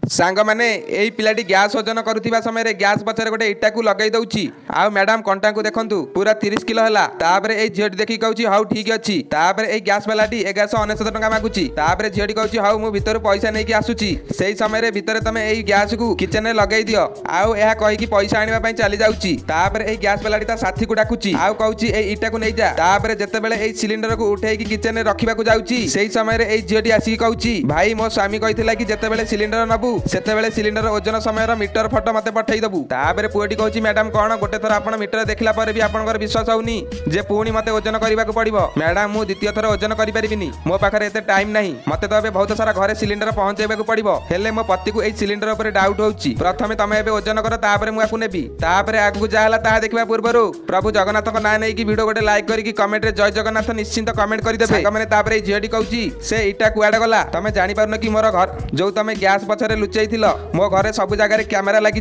सांग मैंने यही पिलाटी गैस ओजन करुवा समय गैस पछरे गोटे इटा को लगे दउची आउ मैडम कंटा को देखंतु पूरा 30 किलो हला तापर ए झियोटी देखि कहउची हाउ ठीक अछि तापर ए गैस वालाटी 1199 टका मागुची तापर झियोटी कहउची हाउ मु भीतर पैसा नै कि आसुची सेही समय रे भीतर तमे एई गैस को किचन रे लगेई दियो आउ एहा कहि कि पैसा आनिबा पई चली जाउची तापर ए गैस वालाटी ता साथी को डाकुची आउ कहउची ए इटा को नै जा तापर जेते बेले ए सिलिंडर को उठेई कि किचन रे रखिबा को जाउची सेही समय रे ए झियोटी आसी कहउची भाई मो स्वामी कहिथिला कि जेते बेले सिलिंडर नबु सेते सिलिंडर ओजन समय मीटर फटो मते पठेई दबु तापर पुओटी कहउची मैडम कोन गोटे थर आपण मीटर देखला पर भी आपनकर विश्वास होउनी जे पुणी मते ओजन करबा को पड़िबो मैडम मु द्वितीय थर ओजन करि परिबिनी मो पाखरे एते टाइम नाही मते तो एबे बहुत सारा घरे सिलिंडर पहुंचेबा को पड़िबो हेले मो पति को ए सिलिंडर ऊपर डाउट होउची प्रथमे तमे एबे ओजन कर तापर मु आकु नेबी तापर आगु जा हला ता देखबा पूर्वरु प्रभु जगन्नाथ को ना नै कि वीडियो गोटे लाइक करी कि कमेंट रे जय जगन्नाथ निश्चिंत कमेंट करि देबे सांग माने तापर ए झियोटी कहउची से इटा कुआडा गला तमे जानि पारुन कि मोर घर जो तमे गैस पछरे लुचैथिलो मो घरे सब जगह रे कैमरा लगी